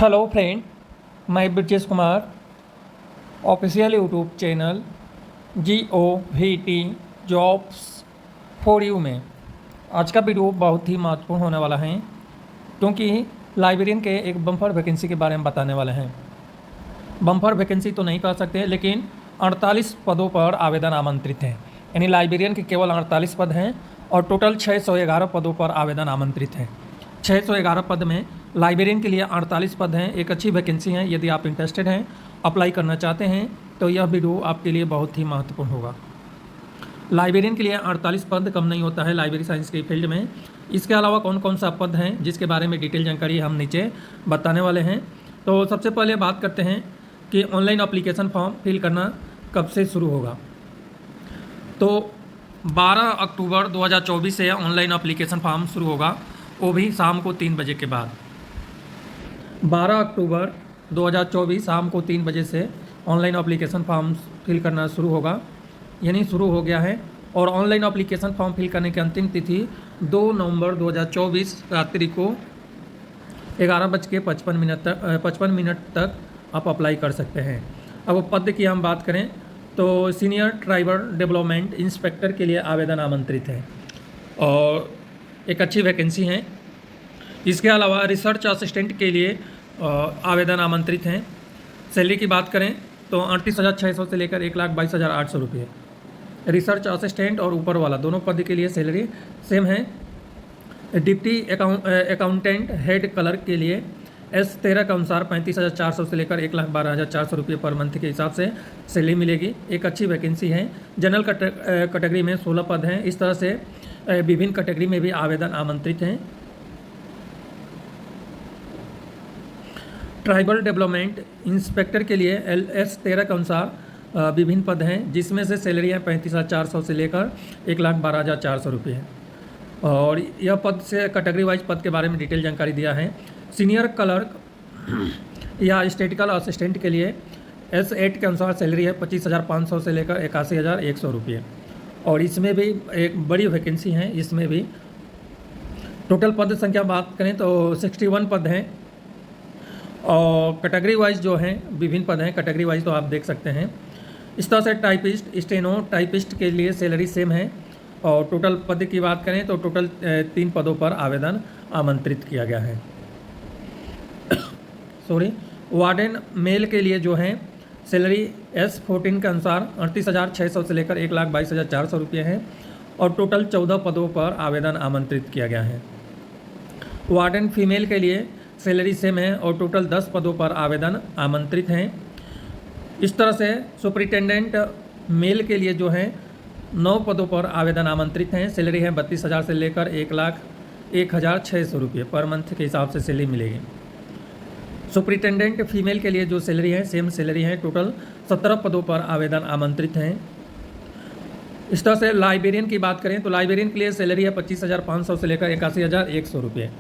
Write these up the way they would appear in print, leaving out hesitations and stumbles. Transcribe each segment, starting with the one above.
Hello friend, मैं Brajesh Kumar official YouTube channel GOVT jobs for you में आज का वीडियो बहुत ही महत्वपूर्ण होने वाला है, क्योंकि लाइब्रेरियन के एक बम्पर वैकेंसी के बारे में बताने वाले हैं। बम्पर वैकेंसी तो नहीं कह सकते, लेकिन 48 पदों पर आवेदन आमंत्रित हैं। यानी लाइब्रेरियन के केवल 48 पद हैं और टोटल 611 पदों पर आवेदन आमंत्रित हैं। 611 पद में लाइब्रेरियन के लिए 48 पद हैं। एक अच्छी वैकेंसी है। यदि आप इंटरेस्टेड हैं, अप्लाई करना चाहते हैं, तो यह वीडियो आपके लिए बहुत ही महत्वपूर्ण होगा। लाइब्रेरियन के लिए 48 पद कम नहीं होता है लाइब्रेरी साइंस के फील्ड में। इसके अलावा कौन कौन सा पद हैं जिसके बारे में डिटेल जानकारी हम नीचे बताने वाले हैं। तो सबसे पहले बात करते हैं कि ऑनलाइन एप्लीकेशन फॉर्म फिल करना कब से शुरू होगा। तो 12 अक्टूबर 2024 से ऑनलाइन एप्लीकेशन फॉर्म शुरू होगा, वो भी शाम को 3 बजे के बाद। 12 अक्टूबर 2024 शाम को 3 बजे से ऑनलाइन एप्लीकेशन फॉर्म फिल करना शुरू होगा, यानी शुरू हो गया है। और ऑनलाइन एप्लीकेशन फॉर्म फिल करने की अंतिम तिथि 2 नवंबर 2024 रात्रि को 11:55 तक आप अप्लाई कर सकते हैं। अब पद की हम बात करें तो सीनियर ट्राइबल डेवलपमेंट इंस्पेक्टर के लिए आवेदन आमंत्रित है और एक अच्छी वैकेंसी है। इसके अलावा रिसर्च असिस्टेंट के लिए आवेदन आमंत्रित हैं। सैलरी की बात करें तो 38,600 से लेकर 1,22,800 रुपये। रिसर्च असिस्टेंट और ऊपर वाला दोनों पद के लिए सैलरी सेम है। डिप्टी अकाउंटेंट हेड क्लर्क के लिए S13 के अनुसार 35,400 से लेकर 1,12,400 रुपये पर मंथ के हिसाब से सैलरी मिलेगी। एक अच्छी वैकेंसी है। जनरल कैटेगरी में 16 पद हैं। इस तरह से विभिन्न कैटेगरी में भी आवेदन आमंत्रित हैं। ट्राइबल डेवलपमेंट इंस्पेक्टर के लिए S13 के अनुसार विभिन्न पद हैं, जिसमें से सैलरी है 35,400 से लेकर 1,12,400 रुपये है। और यह पद से कैटेगरी वाइज पद के बारे में डिटेल जानकारी दिया है। सीनियर क्लर्क या स्टैटिस्टिकल असिस्टेंट के लिए S8 के अनुसार सैलरी है 25,500 से लेकर 81,100 रुपये। और इसमें भी एक बड़ी वैकेंसी है। इसमें भी टोटल पद संख्या बात करें तो 61 पद हैं और कैटेगरी वाइज जो हैं विभिन्न पद हैं। कैटेगरी वाइज तो आप देख सकते हैं। इस तरह से टाइपिस्ट, स्टेनो टाइपिस्ट के लिए सैलरी सेम है। और टोटल पद की बात करें तो टोटल 3 पदों पर आवेदन आमंत्रित किया गया है। वार्डन मेल के लिए जो है सैलरी S14 के अनुसार 38,600 से लेकर 1,22,400 रुपये है और टोटल 14 पदों पर आवेदन आमंत्रित किया गया है। वार्डन फीमेल के लिए सैलरी सेम है और टोटल 10 पदों पर आवेदन आमंत्रित हैं। इस तरह से सुपरिटेंडेंट मेल के लिए जो है 9 पदों पर आवेदन आमंत्रित हैं। सैलरी है 32,000 से लेकर 1,01,600 रुपये पर मंथ के हिसाब से सैलरी मिलेगी। सुपरिटेंडेंट फीमेल के लिए जो सैलरी है सेम सैलरी है। टोटल 17 पदों पर आवेदन आमंत्रित हैं। इस तरह से लाइब्रेरियन की बात करें तो लाइब्रेरियन के लिए सैलरी है 25,500 से लेकर 81,100 रुपये।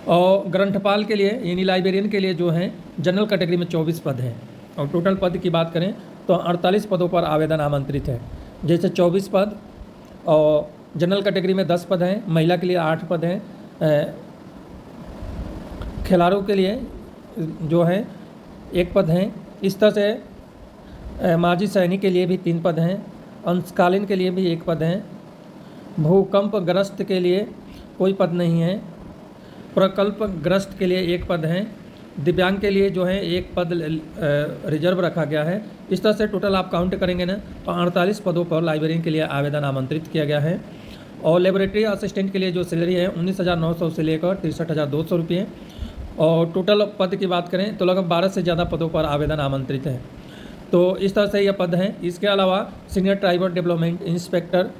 और ग्रंथपाल के लिए यानी लाइब्रेरियन के लिए जो है जनरल कैटेगरी में 24 पद हैं। और टोटल पद की बात करें तो 48 पदों पर आवेदन आमंत्रित है। जैसे 24 पद और जनरल कैटेगरी में 10 पद हैं। महिला के लिए 8 पद हैं। खिलाड़ियों के लिए जो है 1 पद हैं। इस तरह से माजी सैनिक के लिए भी 3 पद हैं। अंशकालीन के लिए भी 1 पद हैं। भूकंपग्रस्त के लिए कोई पद नहीं है। प्रकल्पग्रस्त के लिए 1 पद हैं। दिव्यांग के लिए जो है 1 पद रिजर्व रखा गया है। इस तरह से टोटल आप काउंट करेंगे ना तो 48 पदों पर लाइब्रेरियन के लिए आवेदन आमंत्रित किया गया है। और लेबोरेटरी असिस्टेंट के लिए जो सैलरी है 19,900 से लेकर 63,200 रुपये। और टोटल पद की बात करें तो लगभग 12 से ज़्यादा पदों पर आवेदन आमंत्रित है। तो इस तरह से यह पद हैं। इसके अलावा सीनियर ट्राइबल डेवलपमेंट इंस्पेक्टर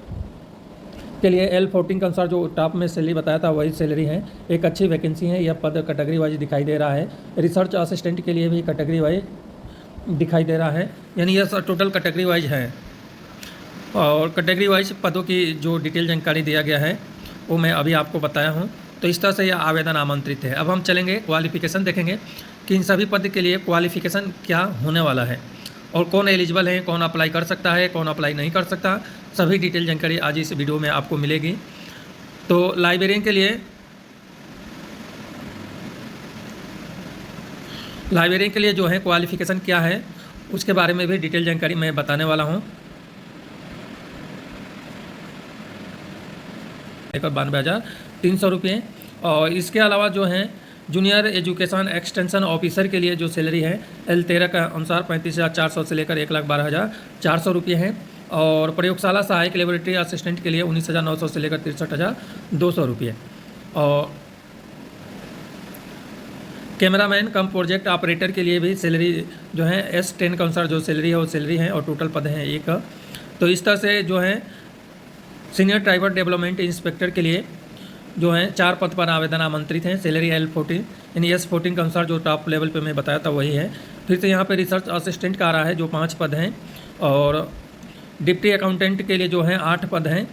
के लिए L14 के अनुसार जो टॉप में सैलरी बताया था वही सैलरी है। एक अच्छी वैकेंसी है। यह पद कैटेगरी वाइज दिखाई दे रहा है। रिसर्च असिस्टेंट के लिए भी कैटेगरी वाइज दिखाई दे रहा है, यानी यह टोटल कैटेगरी वाइज है। और कैटेगरी वाइज पदों की जो डिटेल जानकारी दिया गया है वो मैं अभी आपको बताया हूँ। तो इस तरह से यह आवेदन आमंत्रित है। अब हम चलेंगे क्वालिफ़िकेशन देखेंगे कि इन सभी पद के लिए क्वालिफ़िकेशन क्या होने वाला है और कौन एलिजिबल है, कौन अप्लाई कर सकता है, कौन अप्लाई नहीं कर सकता। सभी डिटेल जानकारी आज इस वीडियो में आपको मिलेगी। तो लाइब्रेरियन के लिए लाइब्रेरियन के लिए जो है क्वालिफ़िकेशन क्या है उसके बारे में भी डिटेल जानकारी मैं बताने वाला हूँ। 92,300 रुपये। और इसके अलावा जो है जूनियर एजुकेशन एक्सटेंशन ऑफिसर के लिए जो सैलरी है L13 का अनुसार 35,400 से लेकर 1,12,400 रुपये है। और प्रयोगशाला सहायक लेबोरेटरी असिस्टेंट के लिए 19,900 से लेकर 63,200 रुपये। और कैमरामैन कम प्रोजेक्ट ऑपरेटर के लिए भी सैलरी जो है S10 के अनुसार जो सैलरी है वो सैलरी है, और टोटल पद हैं 1। तो इस तरह से जो है सीनियर ड्राइवर डेवलपमेंट इंस्पेक्टर के लिए जो है 4 पद पर आवेदन आमंत्रित हैं। सैलरी L14 यानी S14 के अनुसार जो टॉप लेवल पे मैं बताया था वही है। फिर से यहाँ पे रिसर्च असिस्टेंट का आ रहा है जो 5 पद हैं, और डिप्टी अकाउंटेंट के लिए जो है 8 पद हैं।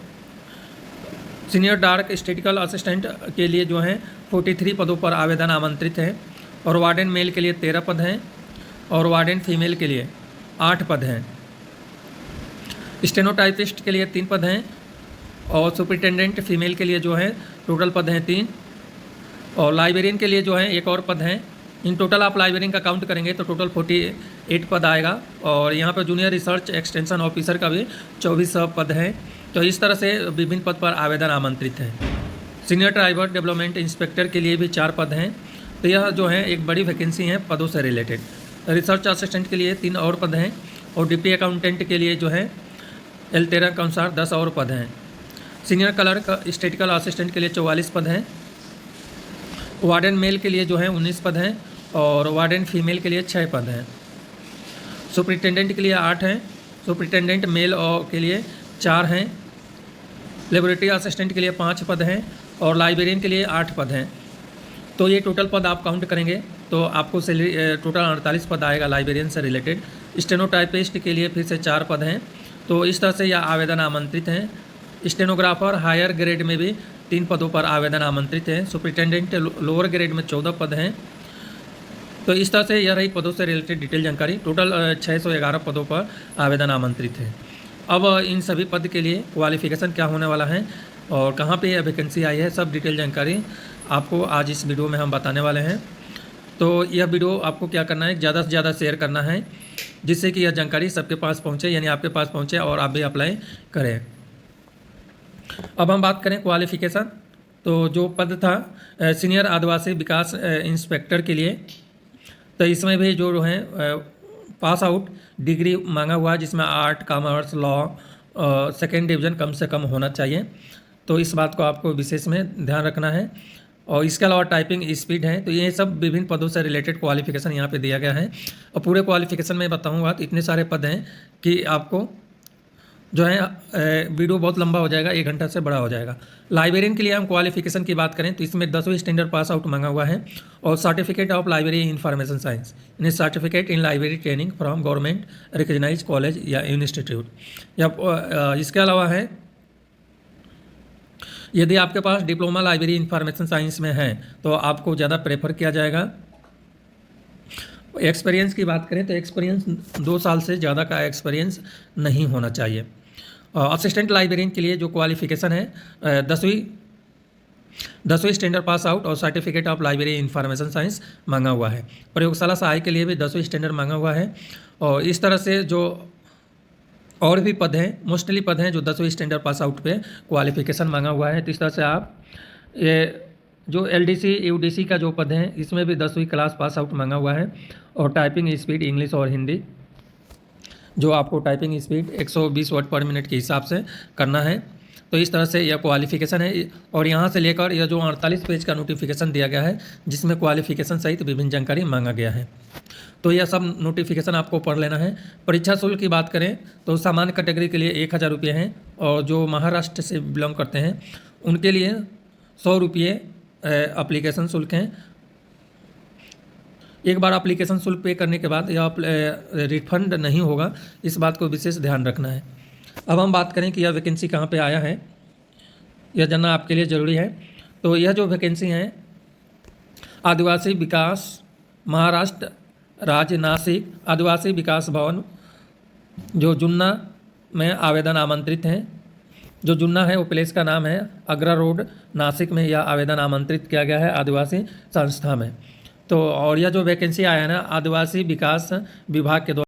सीनियर डार्क स्टेटिकल असिस्टेंट के लिए जो है 43 पदों पर आवेदन आमंत्रित हैं। और वार्डन मेल के लिए 13 पद हैं, और वार्डन फीमेल के लिए 8 पद हैं। स्टेनोटाइपिस्ट के लिए 3 पद हैं, और सुपरिटेंडेंट फीमेल के लिए जो है टोटल पद हैं 3। और लाइब्रेरियन के लिए जो है 1 और पद हैं। इन टोटल आप लाइब्रेरियन का काउंट करेंगे तो टोटल 48 पद आएगा। और यहाँ पर जूनियर रिसर्च एक्सटेंशन ऑफिसर का भी 24 पद हैं। तो इस तरह से विभिन्न पद पर आवेदन आमंत्रित हैं। सीनियर ड्राइवर डेवलपमेंट इंस्पेक्टर के लिए भी 4 पद हैं। तो यह जो है एक बड़ी वैकेंसी है पदों से रिलेटेड। रिसर्च असिस्टेंट के लिए 3 और पद हैं, और डिप्टी अकाउंटेंट के लिए जो है L13 के अनुसार 10 और पद हैं। सीनियर क्लर्क स्टेटिकल असिस्टेंट के लिए 44 पद हैं। वार्डन मेल के लिए जो है 19 पद हैं, और वार्डन फीमेल के लिए 6 पद हैं। सुपरिटेंडेंट के लिए 8 हैं। सुपरिटेंडेंट मेल और के लिए 4 हैं। लेबोरेटरी असिस्टेंट के लिए 5 पद हैं, और लाइब्रेरियन के लिए 8 पद हैं। तो ये टोटल पद आप काउंट करेंगे तो आपको सैलरी टोटल 48 पद आएगा लाइब्रेरियन से रिलेटेड। स्टेनोटाइपिस्ट के लिए फिर से 4 पद हैं। तो इस तरह से यह आवेदन आमंत्रित हैं। स्टेनोग्राफर हायर ग्रेड में भी 3 पदों पर आवेदन आमंत्रित हैं। सुपरिटेंडेंट लोअर ग्रेड में 14 पद हैं। तो इस तरह से यह रही पदों से रिलेटेड डिटेल जानकारी। टोटल 611 पदों पर आवेदन आमंत्रित है। अब इन सभी पद के लिए क्वालिफ़िकेशन क्या होने वाला है और कहाँ पे यह वैकेंसी आई है, सब डिटेल जानकारी आपको आज इस वीडियो में हम बताने वाले हैं। तो यह वीडियो आपको क्या करना है, ज़्यादा से ज़्यादा शेयर करना है, जिससे कि यह जानकारी सबके पास पहुँचे, यानी आपके पास पहुँचे और आप भी अप्लाई करें। अब हम बात करें क्वालिफ़िकेशन। तो जो पद था सीनियर आदिवासी विकास इंस्पेक्टर के लिए, तो इसमें भी जो है पास आउट डिग्री मांगा हुआ है, जिसमें art, commerce, law, second division कम से कम होना चाहिए। तो इस बात को आपको विशेष में ध्यान रखना है। और इसके अलावा टाइपिंग स्पीड है। तो ये सब विभिन्न पदों से रिलेटेड क्वालिफ़िकेशन यहाँ पे दिया गया है। और पूरे क्वालिफ़िकेशन में बताऊँगा तो इतने सारे पद हैं कि आपको जो है वीडियो बहुत लंबा हो जाएगा, 1 घंटा से बड़ा हो जाएगा। लाइब्रेरियन के लिए हम क्वालिफ़िकेशन की बात करें तो इसमें 10वीं स्टैंडर्ड पास आउट मांगा हुआ है, और certificate of library information science यानी certificate in library training from government recognise college या इंस्टीट्यूट। या इसके अलावा है, यदि आपके पास डिप्लोमा लाइब्रेरी इंफॉर्मेशन साइंस में है तो आपको ज़्यादा प्रेफर किया जाएगा। एक्सपीरियंस की बात करें तो एक्सपीरियंस 2 साल से ज़्यादा का एक्सपीरियंस नहीं होना चाहिए। असिस्टेंट लाइब्रेरियन के लिए जो क्वालिफ़िकेशन है 10वीं स्टैंडर्ड पास आउट और certificate of library information science मांगा हुआ है। प्रयोगशाला सहायक के लिए भी 10वीं स्टैंडर्ड मांगा हुआ है। और इस तरह से जो और भी पद हैं, मोस्टली पद हैं जो 10वीं स्टैंडर्ड पास आउट पे क्वालिफ़िकेशन मांगा हुआ है। तो इस तरह से आप ये जो LDC UDC का जो पद है इसमें भी 10वीं क्लास पास आउट मांगा हुआ है। और टाइपिंग स्पीड इंग्लिश और हिंदी, जो आपको टाइपिंग स्पीड 120 वर्ड पर मिनट के हिसाब से करना है। तो इस तरह से यह क्वालिफ़िकेशन है। और यहाँ से लेकर यह जो 48 पेज का नोटिफिकेशन दिया गया है, जिसमें क्वालिफ़िकेशन सहित विभिन्न जानकारी मांगा गया है। तो यह सब नोटिफिकेशन आपको पढ़ लेना है। परीक्षा शुल्क की बात करें तो सामान्य कैटेगरी के लिए 1000 रुपये हैं, और जो महाराष्ट्र से बिलोंग करते हैं उनके लिए 100 रुपये एप्लीकेशन शुल्क हैं। एक बार एप्लीकेशन शुल्क पे करने के बाद यह रिफंड नहीं होगा, इस बात को विशेष ध्यान रखना है। अब हम बात करें कि यह वैकेंसी कहाँ पे आया है, यह जानना आपके लिए ज़रूरी है। तो यह जो वैकेंसी है आदिवासी विकास महाराष्ट्र राज्य नासिक आदिवासी विकास भवन जो जुन्ना में आवेदन आमंत्रित हैं। जो जुन्ना है वो प्लेस का नाम है, अग्रा रोड नासिक में यह आवेदन आमंत्रित किया गया है आदिवासी संस्था में। तो और यह जो वैकेंसी आया है ना आदिवासी विकास विभाग के द्वारा